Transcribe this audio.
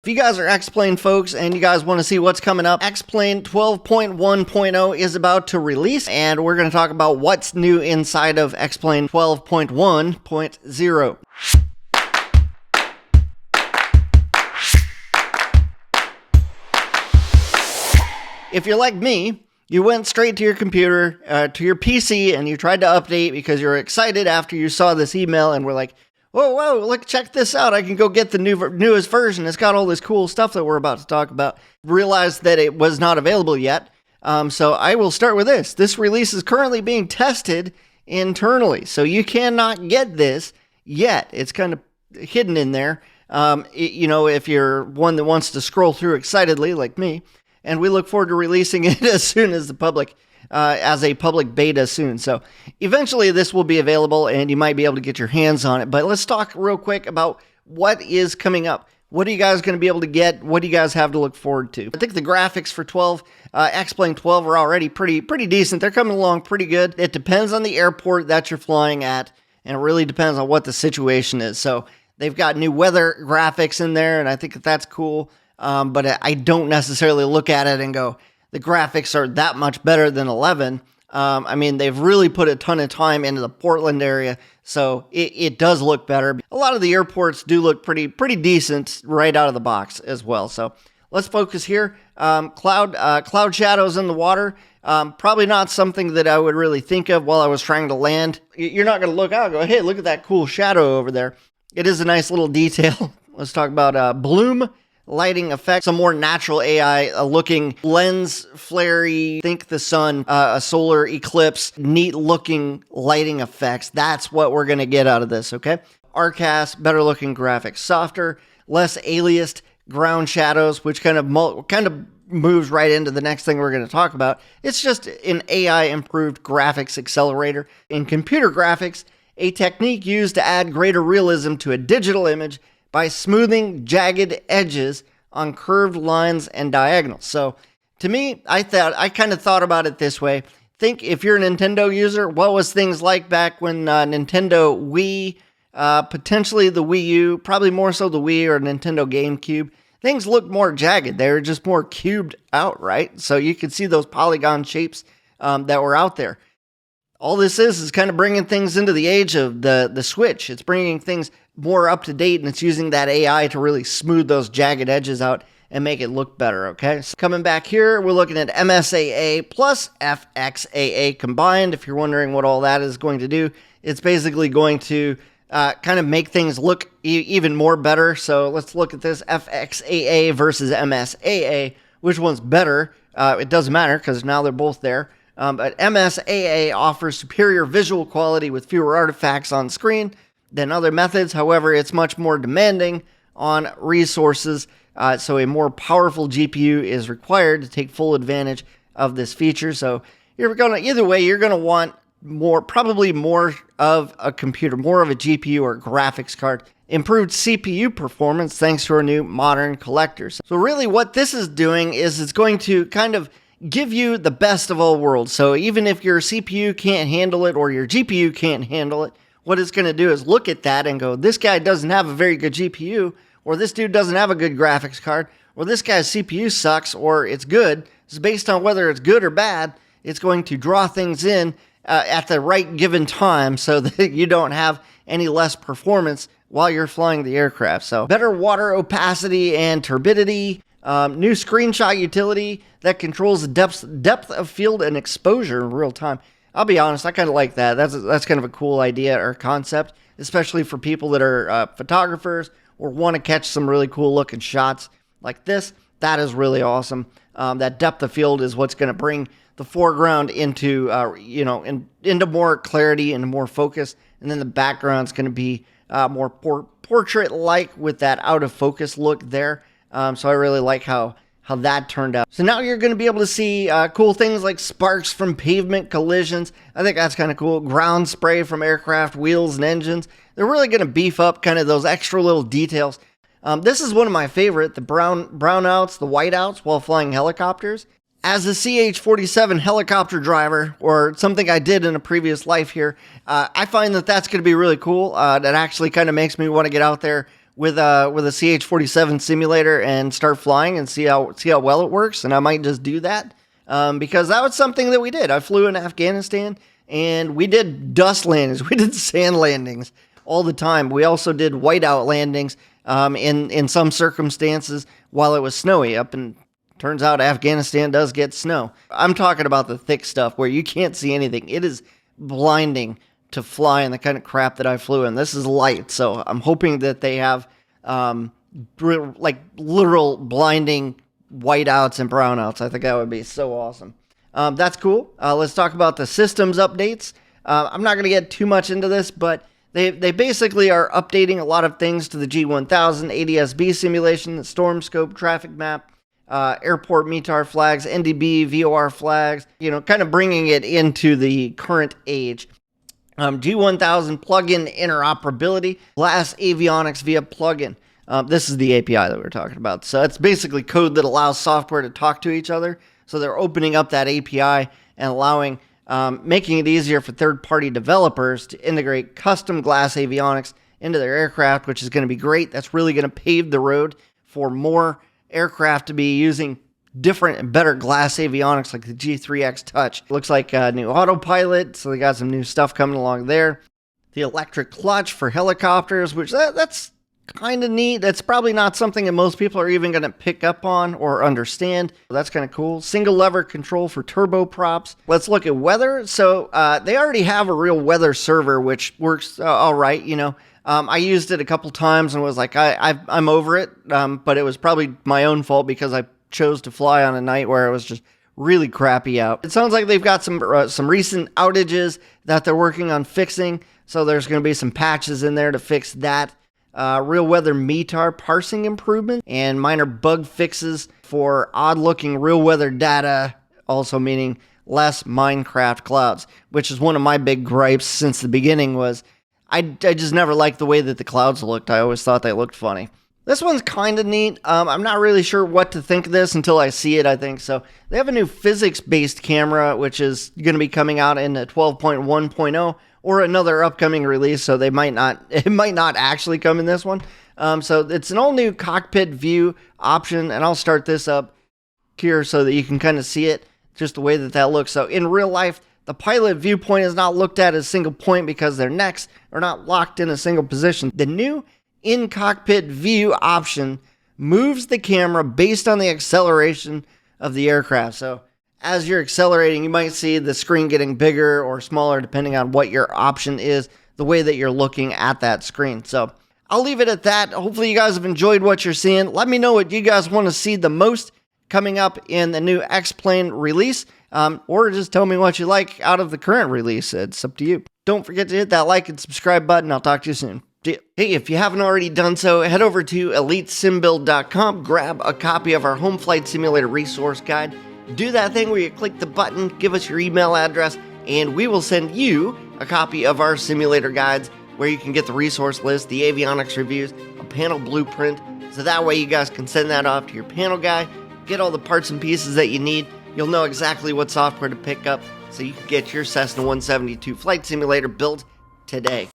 If you guys are X-Plane folks and you guys want to see what's coming up, X-Plane 12.1.0 is about to release, and we're going to talk about what's new inside of X-Plane 12.1.0. If you're like me, you went straight to your computer, to your PC, and you tried to update because you're excited after you saw this email and were like, whoa, look, check this out. I can go get the newest version. It's got all this cool stuff that we're about to talk about. Realized that it was not available yet. So I will start with this. This release is currently being tested internally. So you cannot get this yet. It's kind of hidden in there. If you're one that wants to scroll through excitedly like me. And we look forward to releasing it as soon as the public, as a public beta soon. So eventually this will be available and you might be able to get your hands on it. But let's talk real quick about what is coming up. What are you guys going to be able to get? What do you guys have to look forward to? I think the graphics for X-Plane 12 are already pretty decent. They're coming along pretty good. It depends on the airport that you're flying at, and it really depends on what the situation is. So they've got new weather graphics in there, and I think that's cool. But I don't necessarily look at it and go, the graphics are that much better than 11. They've really put a ton of time into the Portland area, so it does look better. A lot of the airports do look pretty decent right out of the box as well. So let's focus here. Cloud shadows in the water. Probably not something that I would really think of while I was trying to land. You're not going to look out and go, hey, look at that cool shadow over there. It is a nice little detail. Let's talk about bloom. Lighting effects, some more natural AI looking lens flare-y, think the sun, a solar eclipse, neat looking lighting effects. That's what we're going to get out of this, okay? RCAS, better looking graphics, softer, less aliased ground shadows, which kind of moves right into the next thing we're going to talk about. It's just an AI improved graphics accelerator. In computer graphics, a technique used to add greater realism to a digital image by smoothing jagged edges on curved lines and diagonals. So to me, I kind of thought about it this way. Think if you're a Nintendo user, what was things like back when Nintendo Wii, potentially the Wii U, probably more so the Wii or Nintendo GameCube, things looked more jagged. They were just more cubed out, right? So you could see those polygon shapes that were out there. All this is kind of bringing things into the age of the Switch. It's bringing things more up to date, and it's using that AI to really smooth those jagged edges out and make it look better, okay? So coming back here, we're looking at MSAA plus FXAA combined. If you're wondering what all that is going to do, it's basically going to kind of make things look even more better. So let's look at this FXAA versus MSAA. Which one's better? It doesn't matter because now they're both there. But MSAA offers superior visual quality with fewer artifacts on screen than other methods. However, it's much more demanding on resources, so a more powerful GPU is required to take full advantage of this feature. So either way, you're gonna want probably more of a computer, more of a GPU or graphics card. Improved CPU performance thanks to our new modern collectors. So really what this is doing is it's going to kind of give you the best of all worlds. So even if your CPU can't handle it or your GPU can't handle it, what it's going to do is look at that and go, this guy doesn't have a very good GPU, or this dude doesn't have a good graphics card, or this guy's CPU sucks, or it's good. It's based on whether it's good or bad. It's going to draw things in at the right given time so that you don't have any less performance while you're flying the aircraft. So better water opacity and turbidity, new screenshot utility that controls the depth of field and exposure in real time. I'll be honest, I kind of like that. That's kind of a cool idea or concept, especially for people that are photographers or want to catch some really cool looking shots like this. That is really awesome. That depth of field is what's going to bring the foreground into into more clarity and more focus, and then the background's going to be more portrait-like with that out of focus look there. So I really like how that turned out. So now you're going to be able to see cool things like sparks from pavement collisions. I think that's kind of cool. Ground spray from aircraft wheels and engines. They're really going to beef up kind of those extra little details. This is one of my favorite, the brownouts, the whiteouts while flying helicopters. As a CH-47 helicopter driver, or something I did in a previous life here, I find that that's going to be really cool. That actually kind of makes me want to get out there with a CH-47 simulator and start flying and see how well it works. And I might just do that because that was something that we did. I flew in Afghanistan and we did dust landings. We did sand landings all the time. We also did whiteout landings in some circumstances while it was snowy up, and turns out Afghanistan does get snow. I'm talking about the thick stuff where you can't see anything. It is blinding to fly in the kind of crap that I flew in. This is light, so I'm hoping that they have like literal blinding whiteouts and brownouts. I think that would be so awesome. That's cool. Let's talk about the systems updates. I'm not going to get too much into this, but they basically are updating a lot of things to the G1000, ADS-B simulation, the storm scope, traffic map, airport METAR flags, NDB, VOR flags, kind of bringing it into the current age. G1000 plugin interoperability, Glass Avionics via plugin. This is the API that we're talking about. So it's basically code that allows software to talk to each other. So they're opening up that API and allowing, making it easier for third-party developers to integrate custom glass avionics into their aircraft, which is going to be great. That's really going to pave the road for more aircraft to be using different and better glass avionics like the G3X Touch. Looks like a new autopilot, so they got some new stuff coming along there. The electric clutch for helicopters, which that's kind of neat. That's probably not something that most people are even going to pick up on or understand. That's kind of cool. Single lever control for turboprops. Let's look at weather. So they already have a real weather server, which works all right. I used it a couple times and was like, I'm over it. But it was probably my own fault because I chose to fly on a night where it was just really crappy out. It sounds like they've got some recent outages that they're working on fixing. So there's going to be some patches in there to fix that. Real weather METAR parsing improvement and minor bug fixes for odd-looking real weather data, also meaning less Minecraft clouds, which is one of my big gripes since the beginning was I just never liked the way that the clouds looked. I always thought they looked funny. This one's kind of neat. I'm not really sure what to think of this until I see it, I think. So they have a new physics-based camera, which is going to be coming out in 12.1.0 or another upcoming release. So it might not actually come in this one. So it's an all-new cockpit view option, and I'll start this up here so that you can kind of see it, just the way that looks. So in real life, the pilot viewpoint is not looked at as a single point because their necks are not locked in a single position. The new in-cockpit view option moves the camera based on the acceleration of the aircraft. So as you're accelerating, you might see the screen getting bigger or smaller depending on what your option is, the way that you're looking at that screen. So I'll leave it at that. Hopefully you guys have enjoyed what you're seeing. Let me know what you guys want to see the most coming up in the new X-Plane release, or just tell me what you like out of the current release. It's up to you. Don't forget to hit that like and subscribe button. I'll talk to you soon. Hey, if you haven't already done so, head over to EliteSimBuild.com, grab a copy of our home flight simulator resource guide. Do that thing where you click the button, give us your email address, and we will send you a copy of our simulator guides where you can get the resource list, the avionics reviews, a panel blueprint, so that way you guys can send that off to your panel guy, get all the parts and pieces that you need. You'll know exactly what software to pick up so you can get your Cessna 172 flight simulator built today.